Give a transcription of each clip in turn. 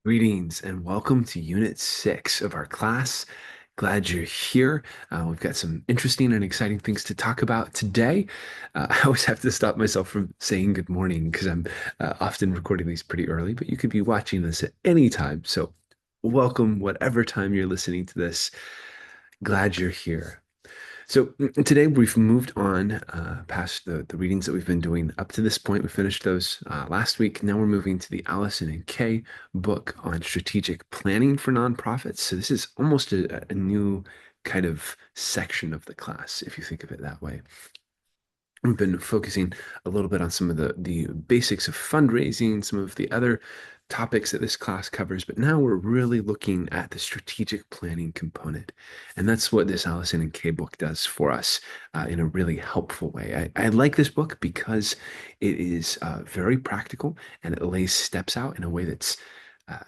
Greetings and welcome to Unit 6 of our class. Glad you're here. We've got some interesting and exciting things to talk about today. I always have to stop myself from saying good morning because I'm often recording these pretty early, but you could be watching this at any time. So, welcome, whatever time you're listening to this. Glad you're here. So today we've moved on past the readings that we've been doing up to this point. We finished those last week. Now we're moving to the Allison and Kay book on strategic planning for nonprofits. So this is almost a new kind of section of the class, if you think of it that way. We've been focusing a little bit on some of the basics of fundraising, some of the other topics that this class covers, but now we're really looking at the strategic planning component. And that's what this Allison and Kay book does for us in a really helpful way. I like this book because it is very practical and it lays steps out in a way that's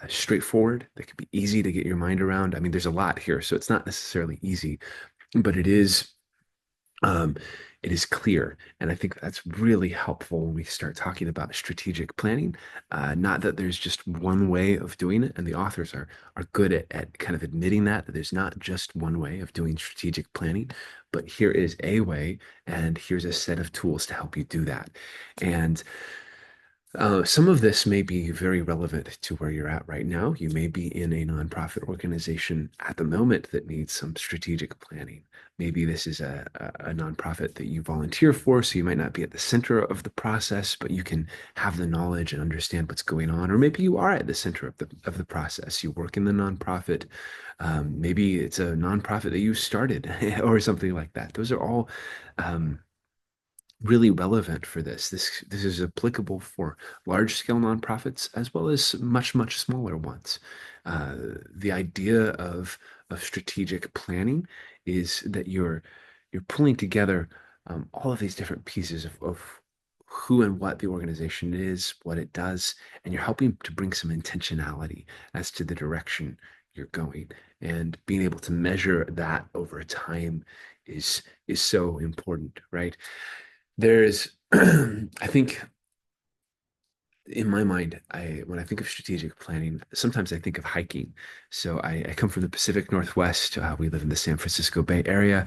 straightforward, that can be easy to get your mind around. I mean, there's a lot here, so it's not necessarily easy, but um, it is clear. And I think that's really helpful when we start talking about strategic planning. Not that there's just one way of doing it, and the authors are good at kind of admitting that there's not just one way of doing strategic planning, but here is a way, and here's a set of tools to help you do that. And some of this may be very relevant to where you're at right now. You may be in a nonprofit organization at the moment that needs some strategic planning. Maybe this is a nonprofit that you volunteer for, so you might not be at the center of the process, but you can have the knowledge and understand what's going on. Or maybe you are at the center of the process. You work in the nonprofit. Maybe it's a nonprofit that you started or something like that. Those are all um, really relevant for this. This is applicable for large scale nonprofits as well as much smaller ones. Uh, the idea of strategic planning is that you're pulling together all of these different pieces of who and what the organization is, what it does, and you're helping to bring some intentionality as to the direction you're going. And being able to measure that over time is so important, right? There's, I think in my mind, when I think of strategic planning, sometimes I think of hiking. So I come from the Pacific Northwest. We live in the San Francisco Bay Area,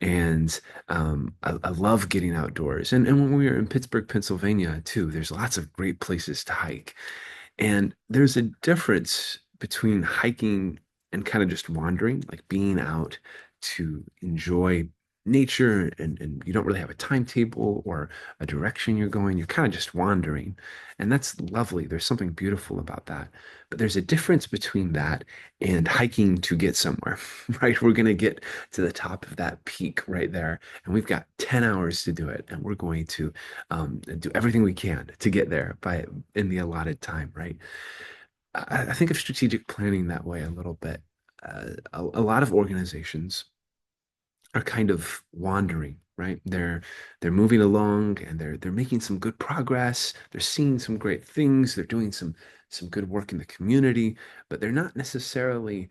and I love getting outdoors. And when we were in Pittsburgh, Pennsylvania, too, there's lots of great places to hike. And there's a difference between hiking and kind of just wandering, like being out to enjoy nature and you don't really have a timetable or a direction you're going. You're kind of just wandering. And that's lovely. There's something beautiful about that. But there's a difference between that and hiking to get somewhere, right? We're going to get to the top of that peak right there. And we've got 10 hours to do it. And we're going to do everything we can to get there by in the allotted time, right? I think of strategic planning that way a little bit. A lot of organizations are kind of wandering, right? They're moving along and they're making some good progress. They're seeing some great things. They're doing some good work in the community, but they're not necessarily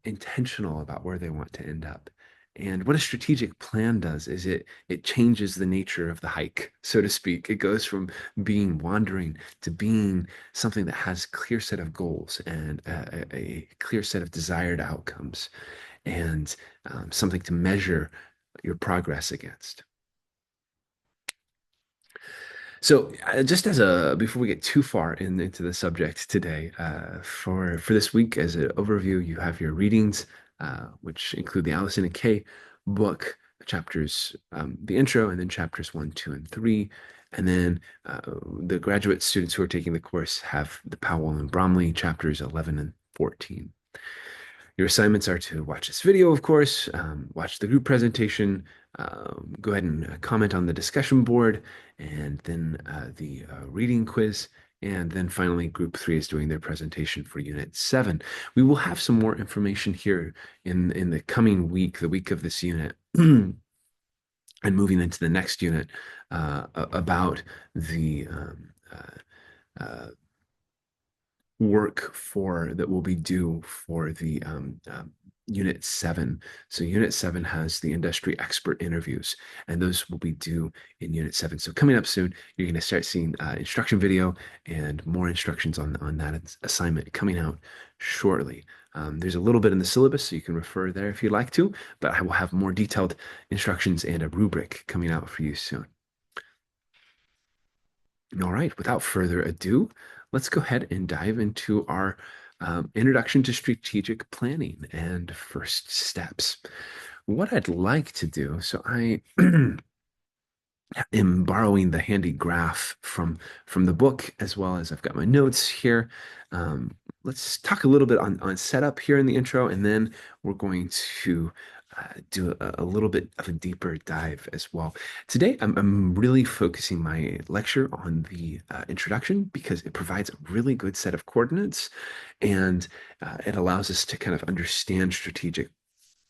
intentional about where they want to end up. And what a strategic plan does is it changes the nature of the hike, so to speak. It goes from being wandering to being something that has a clear set of goals and a clear set of desired outcomes and something to measure your progress against. So, just as a before we get too far into the subject today, for this week, as an overview, you have your readings, which include the Allison and Kay book chapters, the intro, and then chapters 1, 2, and 3, and then the graduate students who are taking the course have the Powell and Bromley chapters 11 and 14. Your assignments are to watch this video, of course, watch the group presentation, go ahead and comment on the discussion board, and then the reading quiz. And then finally, group 3 is doing their presentation for Unit 7. We will have some more information here in the coming week, the week of this unit, and moving into the next unit about the uh, work for that will be due for the Unit 7. So Unit 7 has the industry expert interviews, and those will be due in Unit 7. So coming up soon, you're going to start seeing instruction video and more instructions on that assignment coming out shortly. There's a little bit in the syllabus, so you can refer there if you'd like to, but I will have more detailed instructions and a rubric coming out for you soon. All right, without further ado, let's go ahead and dive into our introduction to strategic planning and first steps. What I'd like to do, so I am borrowing the handy graph from the book as well as I've got my notes here. Let's talk a little bit on setup here in the intro, and then we're going to do a little bit of a deeper dive as well. Today, I'm really focusing my lecture on the introduction because it provides a really good set of coordinates and it allows us to kind of understand strategic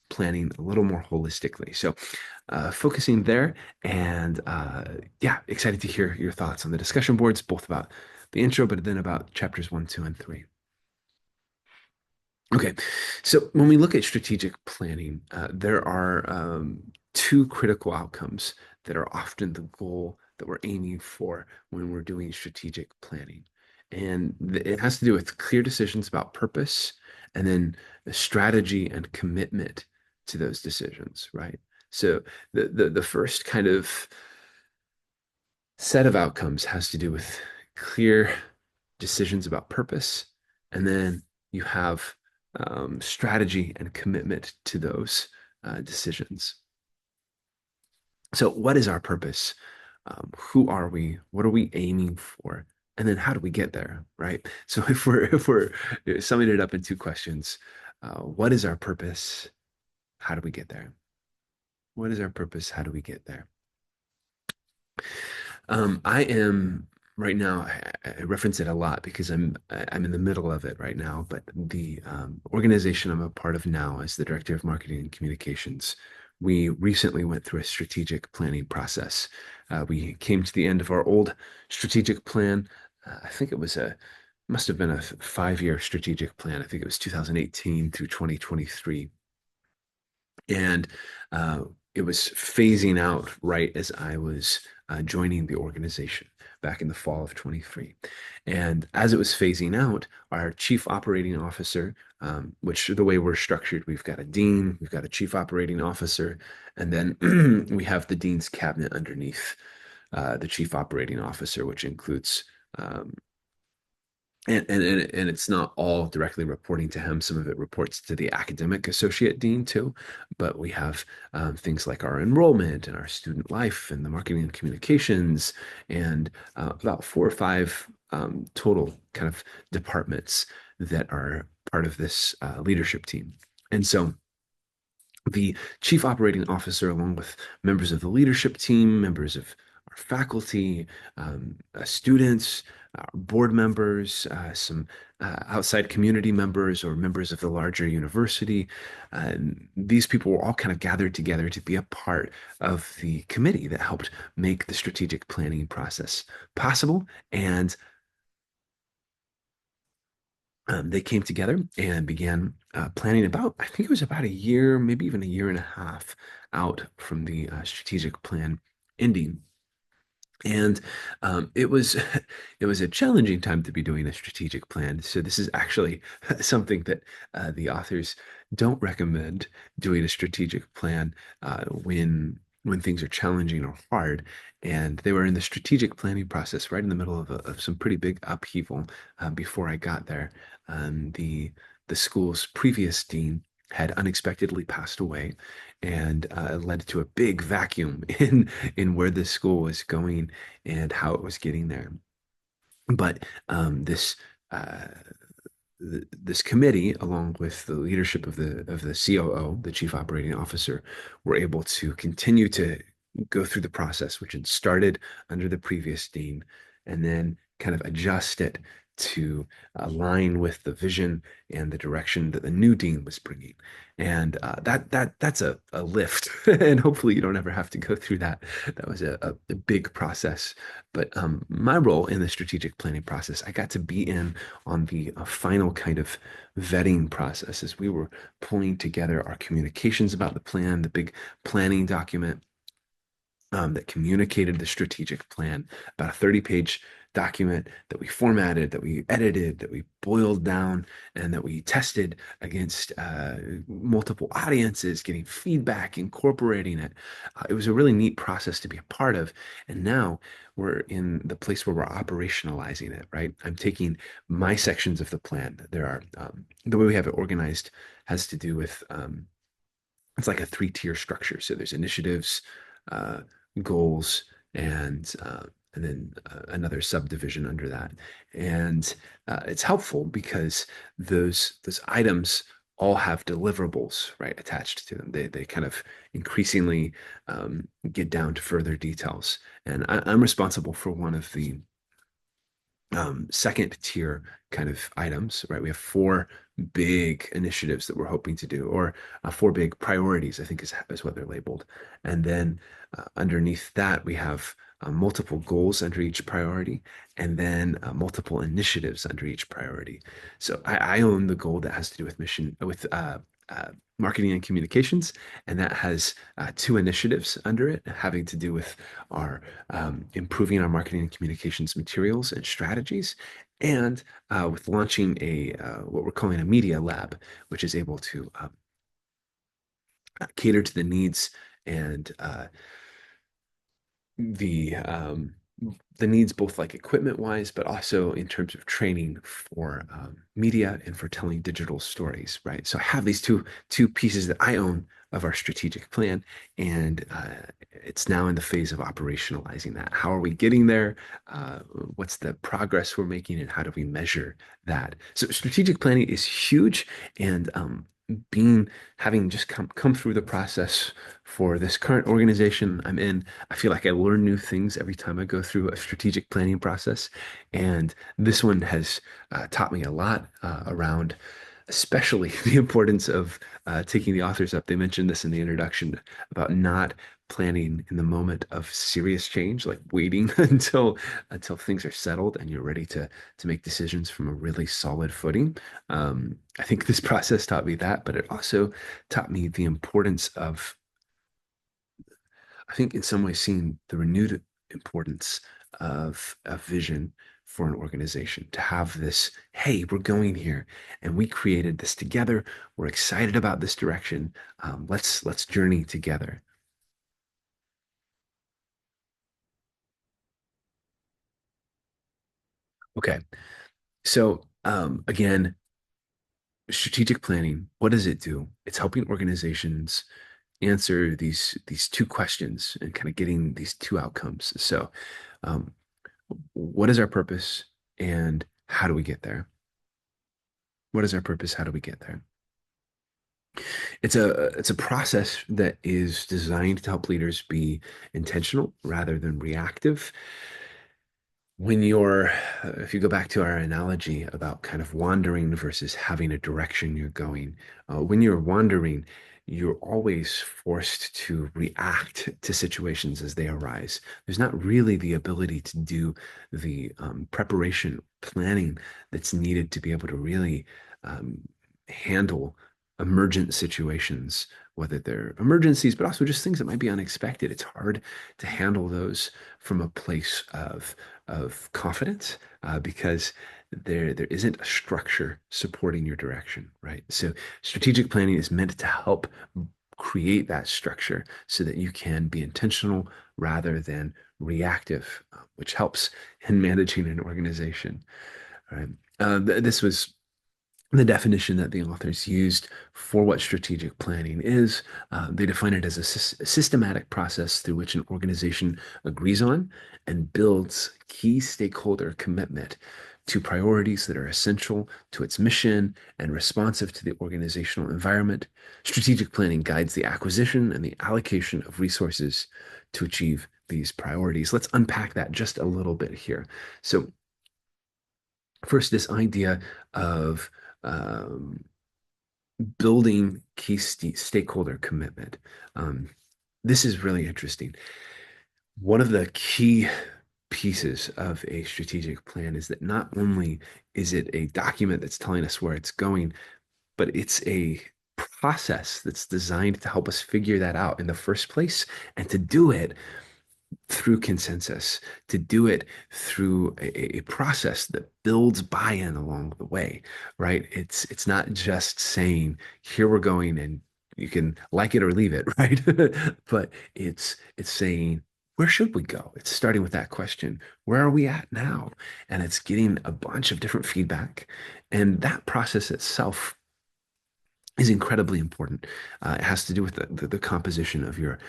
planning a little more holistically. So, focusing there, and yeah, excited to hear your thoughts on the discussion boards, both about the intro, but then about chapters 1, 2, and 3. Okay, so when we look at strategic planning, there are two critical outcomes that are often the goal that we're aiming for when we're doing strategic planning. And it has to do with clear decisions about purpose and then the strategy and commitment to those decisions, right? So the first kind of set of outcomes has to do with clear decisions about purpose, and then you have strategy and commitment to those decisions. So, what is our purpose? Who are we? What are we aiming for? And then, how do we get there? Right. So, if we're summing it up in two questions, what is our purpose? How do we get there? What is our purpose? How do we get there? I am right now. I reference it a lot because I'm in the middle of it right now. But the organization I'm a part of now, as the director of marketing and communications, we recently went through a strategic planning process. We came to the end of our old strategic plan. I think it was a must have been a 5-year strategic plan. I think it was 2018 through 2023, and uh, it was phasing out right as I was joining the organization back in the fall of 23. And as it was phasing out, our chief operating officer, which the way we're structured, we've got a dean, we've got a chief operating officer, and then we have the dean's cabinet underneath the chief operating officer, which includes um, and it's not all directly reporting to him. Some of it reports to the academic associate dean too. But we have things like our enrollment and our student life and the marketing and communications and about 4 or 5 total kind of departments that are part of this leadership team. And so the chief operating officer, along with members of the leadership team, members of our faculty, students, board members, some outside community members or members of the larger university. These people were all kind of gathered together to be a part of the committee that helped make the strategic planning process possible. And they came together and began planning about, I think it was about a year, maybe even a year and a half out from the strategic plan ending. And it was it was a challenging time to be doing a strategic plan. So this is actually something that the authors don't recommend doing a strategic plan when things are challenging or hard. And they were in the strategic planning process right in the middle of some pretty big upheaval before I got there. The school's previous dean had unexpectedly passed away and led to a big vacuum in where the school was going and how it was getting there. But uh, this committee, along with the leadership of the COO, the chief operating officer, were able to continue to go through the process, which had started under the previous dean, and then kind of adjust it to align with the vision and the direction that the new dean was bringing. And that's a lift, and hopefully you don't ever have to go through that. That was a big process. But my role in the strategic planning process, I got to be in on the final kind of vetting process as we were pulling together our communications about the plan, the big planning document that communicated the strategic plan, about a 30-page document that we formatted, that we edited, that we boiled down, and that we tested against multiple audiences, getting feedback, incorporating it. It was a really neat process to be a part of. And now we're in the place where we're operationalizing it, right? I'm taking my sections of the plan. There are, the way we have it organized has to do with, it's like a three-tier structure. So there's initiatives, uh, goals, and then another subdivision under that. And it's helpful because those items all have deliverables, right, attached to them. They kind of increasingly get down to further details. And I'm responsible for one of the second tier kind of items, right? We have four big initiatives that we're hoping to do, or four big priorities, I think is what they're labeled. And then underneath that, we have multiple goals under each priority, and then multiple initiatives under each priority. So I own the goal that has to do with marketing and communications, and that has two initiatives under it having to do with our improving our marketing and communications materials and strategies, and with launching a what we're calling a media lab, which is able to cater to the needs and the um, the needs both like equipment wise, but also in terms of training for media and for telling digital stories, right? So I have these two pieces that I own of our strategic plan, and it's now in the phase of operationalizing that. How are we getting there? What's the progress we're making, and how do we measure that? So strategic planning is huge, and being having just come through the process for this current organization I'm in, I feel like I learn new things every time I go through a strategic planning process. And this one has taught me a lot around, especially the importance of taking the authors up. They mentioned this in the introduction about not planning in the moment of serious change, like waiting until things are settled and you're ready to make decisions from a really solid footing. I think this process taught me that, but it also taught me the importance of, I think, in some ways, seeing the renewed importance of a vision for an organization to have this, hey, we're going here and we created this together. We're excited about this direction. Let's journey together. Okay. So again, strategic planning, what does it do? It's helping organizations answer these two questions and kind of getting these two outcomes. So um, what is our purpose and how do we get there? What is our purpose? How do we get there? It's a process that is designed to help leaders be intentional rather than reactive. When you're, if you go back to our analogy about kind of wandering versus having a direction you're going, when you're wandering, you're always forced to react to situations as they arise. There's not really the ability to do the preparation, planning that's needed to be able to really um, handle emergent situations, whether they're emergencies, but also just things that might be unexpected. It's hard to handle those from a place of confidence because there isn't a structure supporting your direction, right? So strategic planning is meant to help create that structure so that you can be intentional rather than reactive, which helps in managing an organization, right? This was the definition that the authors used for what strategic planning is. They define it as a systematic process through which an organization agrees on and builds key stakeholder commitment to priorities that are essential to its mission and responsive to the organizational environment. Strategic planning guides the acquisition and the allocation of resources to achieve these priorities. Let's unpack that just a little bit here. So, First, this idea of um, building key stakeholder commitment. Um, this is really interesting. One of the key pieces of a strategic plan is that not only is it a document that's telling us where it's going, but it's a process that's designed to help us figure that out in the first place and to do it through consensus, to do it through a process that builds buy-in along the way, right? It's not just saying, here we're going and you can like it or leave it, right? But it's saying, where should we go? It's starting with that question. Where are we at now? And it's getting a bunch of different feedback. And that process itself is incredibly important. It has to do with the composition of your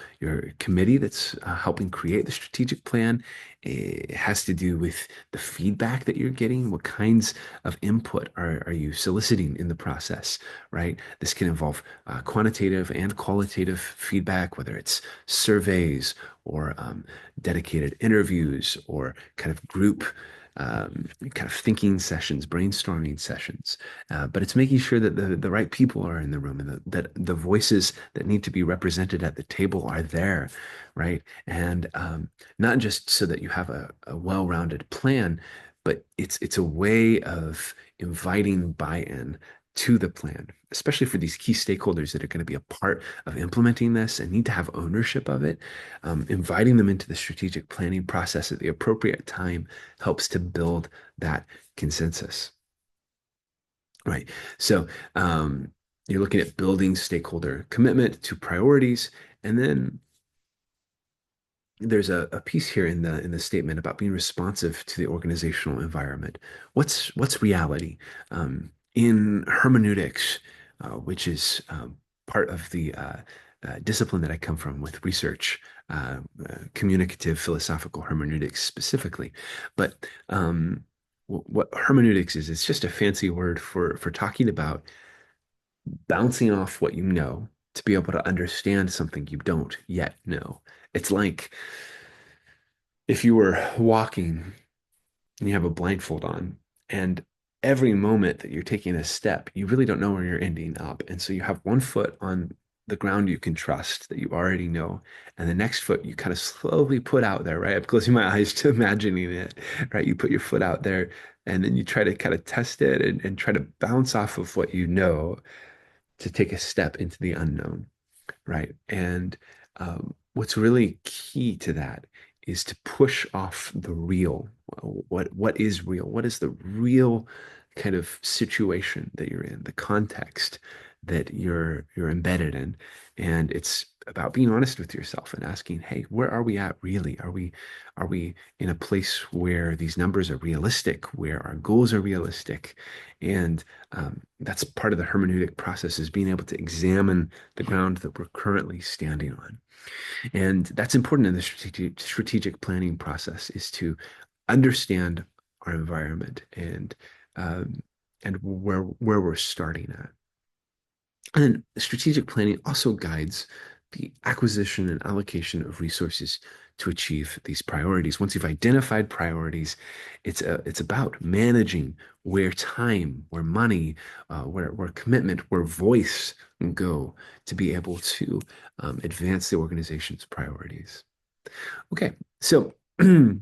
committee that's helping create the strategic plan. It has to do with the feedback that you're getting. What kinds of input are you soliciting in the process, right? This can involve quantitative and qualitative feedback, whether it's surveys or dedicated interviews or kind of group kind of thinking sessions, brainstorming sessions. But it's making sure that the right people are in the room and that the voices that need to be represented at the table are there, right? And not just so that you have a well-rounded plan, but it's a way of inviting buy-in to the plan, especially for these key stakeholders that are going to be a part of implementing this and need to have ownership of it. Inviting them into the strategic planning process at the appropriate time helps to build that consensus. Right. So you're looking at building stakeholder commitment to priorities, and then there's a piece here in the statement about being responsive to the organizational environment. What's reality? In hermeneutics, which is part of the discipline that I come from with research, communicative philosophical hermeneutics specifically. But what hermeneutics is, it's just a fancy word for talking about bouncing off what you know to be able to understand something you don't yet know. It's like if you were walking and you have a blindfold on, and every moment that you're taking a step, you really don't know where you're ending up. And so you have one foot on the ground you can trust that you already know, and the next foot you kind of slowly put out there, right? I'm closing my eyes to imagining it, right? You put your foot out there, and then you try to kind of test it and try to bounce off of what you know to take a step into the unknown, right? And what's really key to that is to push off the real. What is real? What is the real kind of situation that you're in, the context that you're embedded in? And it's about being honest with yourself and asking, hey, where are we at really? Are we in a place where these numbers are realistic, where our goals are realistic? And that's part of the hermeneutic process is being able to examine the ground that we're currently standing on. And that's important in the strategic planning process is to understand our environment um, and where we're starting at. And then strategic planning also guides the acquisition and allocation of resources to achieve these priorities. Once you've identified priorities, it's about managing where time, where money, where commitment, where voice go to be able to advance the organization's priorities. Okay, so I'd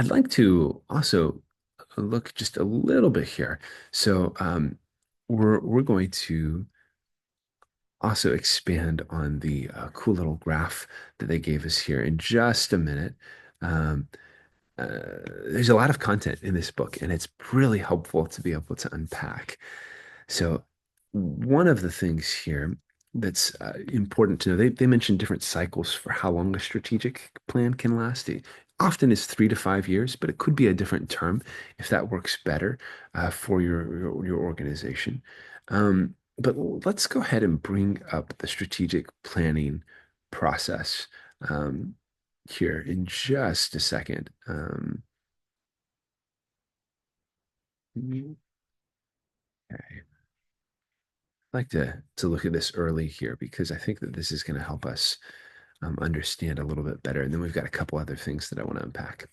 like to also look just a little bit here. So we're going to also expand on the cool little graph that they gave us here in just a minute. Um, there's a lot of content in this book, and it's really helpful to be able to unpack. So, one of the things here that's important to know, they mentioned different cycles for how long a strategic plan can last. It often is 3 to 5 years, but it could be a different term if that works better for your organization. But let's go ahead and bring up the strategic planning process here in just a second. Okay. I'd like to look at this early here because I think that this is going to help us understand a little bit better. And then we've got a couple other things that I want to unpack.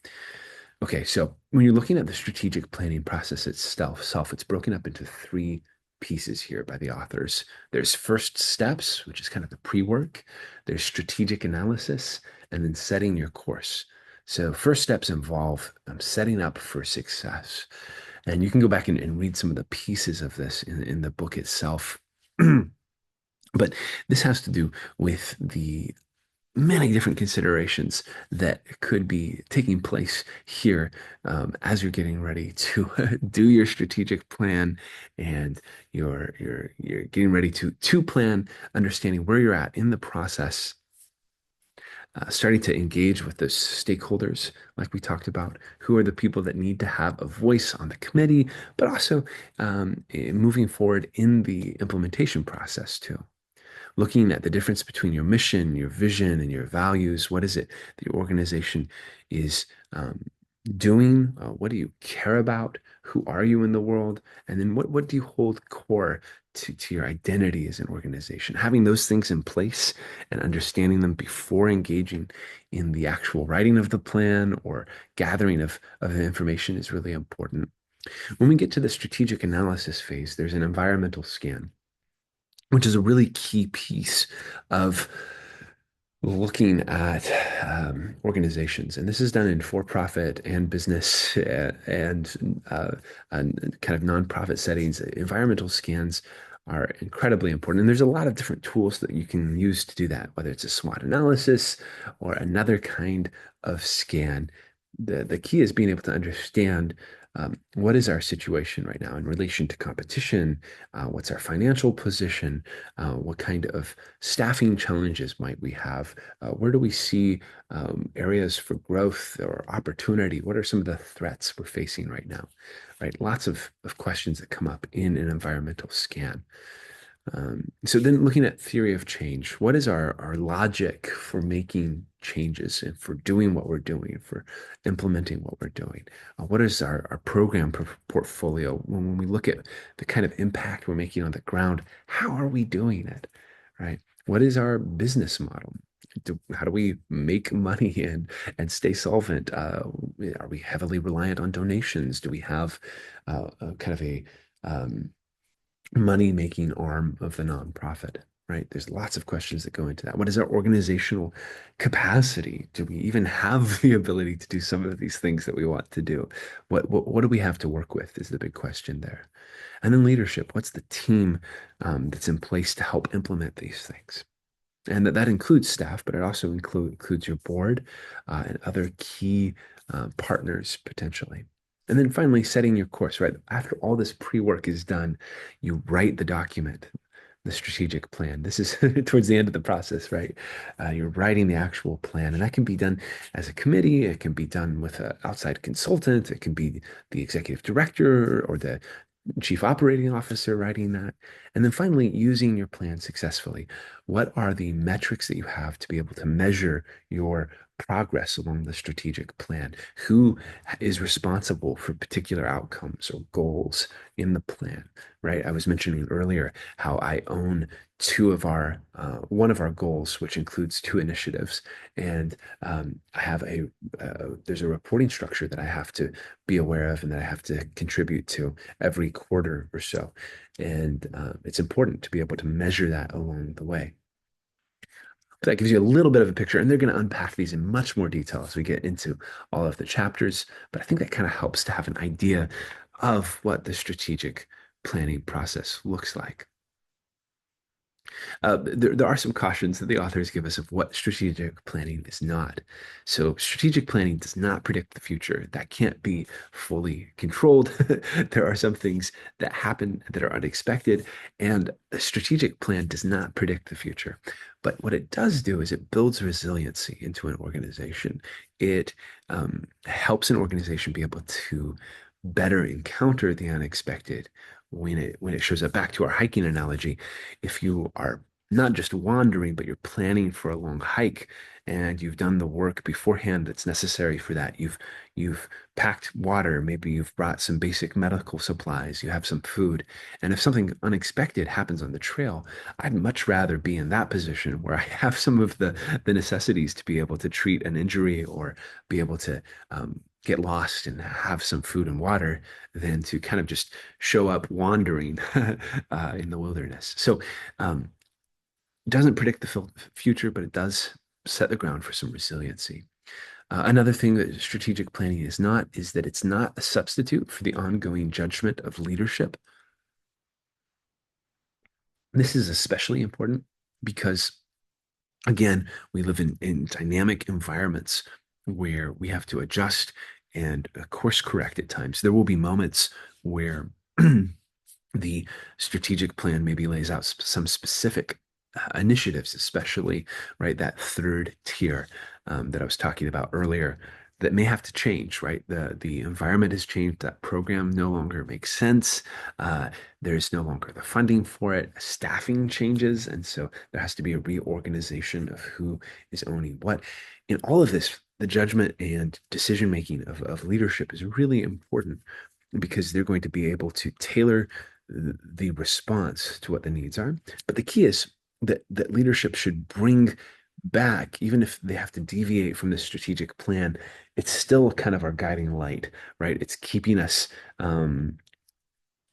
Okay, so when you're looking at the strategic planning process itself, it's broken up into three pieces here by the authors. There's first steps, which is kind of the pre-work. There's strategic analysis, and then setting your course. So first steps involve setting up for success. And you can go back and read some of the pieces of this in the book itself. But this has to do with the many different considerations that could be taking place here as you're getting ready to do your strategic plan and you're getting ready to plan, understanding where you're at in the process, starting to engage with those stakeholders, like we talked about, who are the people that need to have a voice on the committee, but also moving forward in the implementation process too, looking at the difference between your mission, your vision, and your values. What is it the organization is doing? What do you care about? Who are you in the world? And then what do you hold core to your identity as an organization? Having those things in place and understanding them before engaging in the actual writing of the plan or gathering of the information is really important. When we get to the strategic analysis phase, there's an environmental scan, which is a really key piece of looking at organizations. And this is done in for-profit and business and kind of nonprofit settings. Environmental scans are incredibly important. And there's a lot of different tools that you can use to do that, whether it's a SWOT analysis or another kind of scan. The key is being able to understand what is our situation right now in relation to competition? What's our financial position? What kind of staffing challenges might we have? Where do we see areas for growth or opportunity? What are some of the threats we're facing right now? Right? Lots of questions that come up in an environmental scan. So then looking at theory of change, what is our logic for making changes and for doing what we're doing, for implementing what we're doing? What is our program portfolio? When we look at the kind of impact we're making on the ground, how are we doing it, right? What is our business model? How do we make money and stay solvent? Are we heavily reliant on donations? Do we have a kind of a money making arm of the nonprofit, right? There's lots of questions that go into that. What is our organizational capacity? Do we even have the ability to do some of these things that we want to do? What do we have to work with is the big question there. And then leadership. What's the team that's in place to help implement these things? And that includes staff, but it also includes your board and other key partners potentially. And then finally, setting your course, right? After all this pre-work is done, you write the document, the strategic plan. This is towards the end of the process, right? You're writing the actual plan, and that can be done as a committee. It can be done with an outside consultant. It can be the executive director or the chief operating officer writing that. And then finally, using your plan successfully. What are the metrics that you have to be able to measure your progress along the strategic plan? Who is responsible for particular outcomes or goals in the plan, right? I was mentioning earlier how I own one of our goals, which includes two initiatives. And I have there's a reporting structure that I have to be aware of and that I have to contribute to every quarter or so. And it's important to be able to measure that along the way. That gives you a little bit of a picture, and they're going to unpack these in much more detail as we get into all of the chapters. But I think that kind of helps to have an idea of what the strategic planning process looks like. There are some cautions that the authors give us of what strategic planning is not. So, strategic planning does not predict the future. That can't be fully controlled. There are some things that happen that are unexpected, and a strategic plan does not predict the future. But what it does do is it builds resiliency into an organization. It helps an organization be able to better encounter the unexpected when it shows up. Back to our hiking analogy, if you are not just wandering, but you're planning for a long hike and you've done the work beforehand that's necessary for that. You've packed water, maybe you've brought some basic medical supplies, you have some food. And if something unexpected happens on the trail, I'd much rather be in that position where I have some of the necessities to be able to treat an injury or be able to get lost and have some food and water than to kind of just show up wandering in the wilderness. So, it doesn't predict the future, but it does set the ground for some resiliency. Another thing that strategic planning is not is that it's not a substitute for the ongoing judgment of leadership. This is especially important because, again, we live in dynamic environments where we have to adjust and course correct at times. There will be moments where the strategic plan maybe lays out some specific initiatives, especially right that third tier that I was talking about earlier, that may have to change. Right, the environment has changed. That program no longer makes sense. Uh, there's no longer the funding for it. Staffing changes, and so there has to be a reorganization of who is owning what. In all of this, the judgment and decision making of leadership is really important because they're going to be able to tailor the response to what the needs are. But the key is that leadership should bring back, even if they have to deviate from the strategic plan, it's still kind of our guiding light, right? It's keeping us on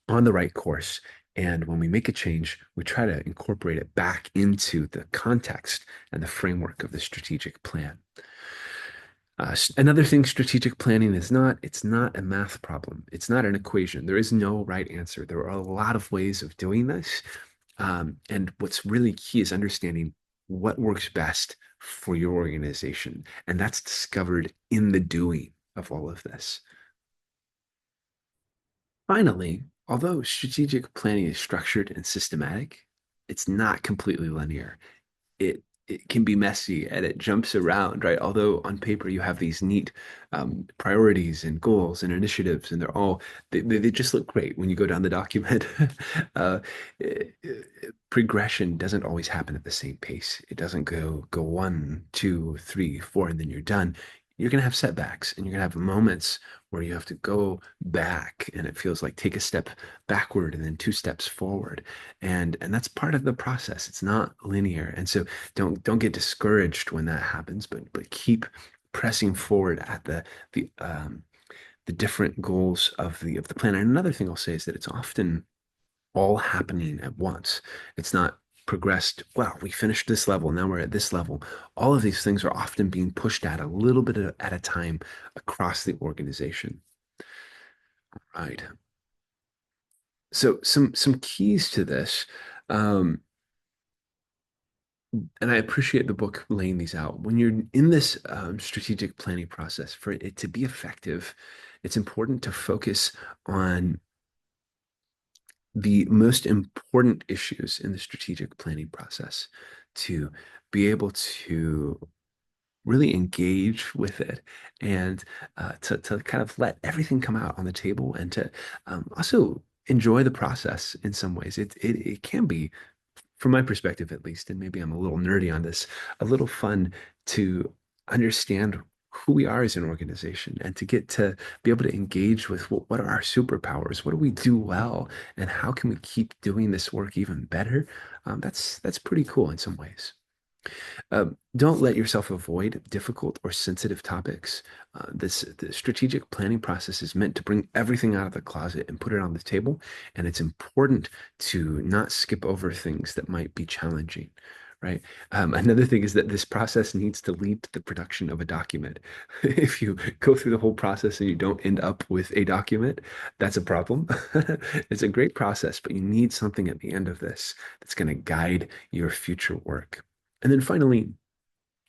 the right course. And when we make a change, we try to incorporate it back into the context and the framework of the strategic plan. Another thing strategic planning is not, it's not a math problem. It's not an equation. There is no right answer. There are a lot of ways of doing this. And what's really key is understanding what works best for your organization. And that's discovered in the doing of all of this. Finally, although strategic planning is structured and systematic, it's not completely linear. It can be messy and it jumps around, right? Although on paper you have these neat priorities and goals and initiatives, and they just look great when you go down the document. uh, Progression doesn't always happen at the same pace. It doesn't go one, two, three, four, and then you're done. You're gonna have setbacks, and you're gonna have moments where you have to go back, and it feels like take a step backward and then two steps forward, and that's part of the process. It's not linear, and so don't get discouraged when that happens, but keep pressing forward at the different goals of the plan. And another thing I'll say is that it's often all happening at once. It's not progressed. Well, we finished this level. Now we're at this level. All of these things are often being pushed at a little bit at a time across the organization. Right. So some keys to this. Um, and I appreciate the book laying these out. When you're in this strategic planning process, for it to be effective, it's important to focus on the most important issues in the strategic planning process, to be able to really engage with it and to kind of let everything come out on the table and to also enjoy the process in some ways. It can be, from my perspective at least, and maybe I'm a little nerdy on this, a little fun to understand who we are as an organization and to get to be able to engage with what are our superpowers, what do we do well, and how can we keep doing this work even better. That's pretty cool in some ways. Don't let yourself avoid difficult or sensitive topics. The strategic planning process is meant to bring everything out of the closet and put it on the table. And it's important to not skip over things that might be challenging, right? Another thing is that this process needs to lead to the production of a document. If you go through the whole process and you don't end up with a document, that's a problem. It's a great process, but you need something at the end of this that's going to guide your future work. And then finally,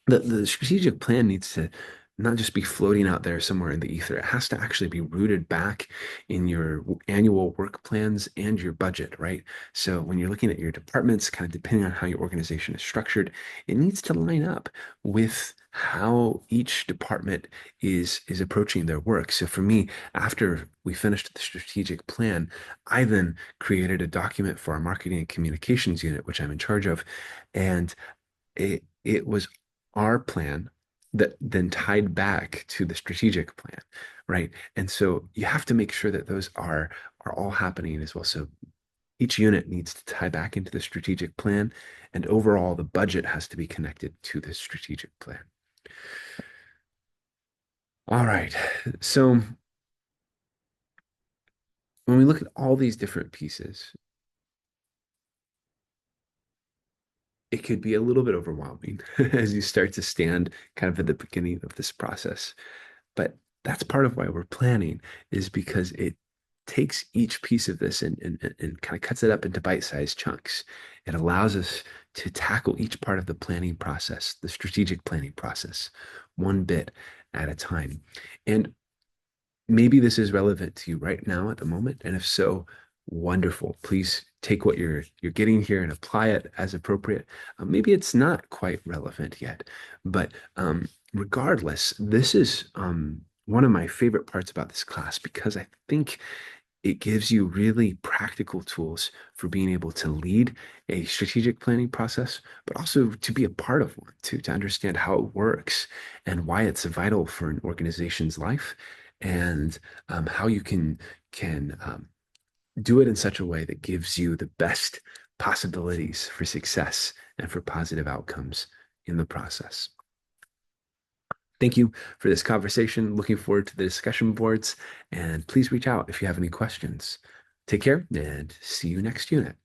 the strategic plan needs to not just be floating out there somewhere in the ether. It has to actually be rooted back in your annual work plans and your budget, right? So when you're looking at your departments, kind of depending on how your organization is structured, it needs to line up with how each department is approaching their work. So for me, after we finished the strategic plan, I then created a document for our marketing and communications unit, which I'm in charge of, and it was our plan that then tied back to the strategic plan, right? And so you have to make sure that those are all happening as well. So each unit needs to tie back into the strategic plan, and overall the budget has to be connected to the strategic plan. All right. So when we look at all these different pieces, it could be a little bit overwhelming as you start to stand kind of at the beginning of this process. But that's part of why we're planning, is because it takes each piece of this and kind of cuts it up into bite-sized chunks. It allows us to tackle each part of the planning process, the strategic planning process, one bit at a time. And maybe this is relevant to you right now at the moment. And if so, wonderful. Please take what you're getting here and apply it as appropriate. Maybe it's not quite relevant yet, but regardless, this is one of my favorite parts about this class because I think it gives you really practical tools for being able to lead a strategic planning process, but also to be a part of one, to understand how it works and why it's vital for an organization's life, and how you can do it in such a way that gives you the best possibilities for success and for positive outcomes in the process. Thank you for this conversation. Looking forward to the discussion boards, and please reach out if you have any questions. Take care and see you next unit.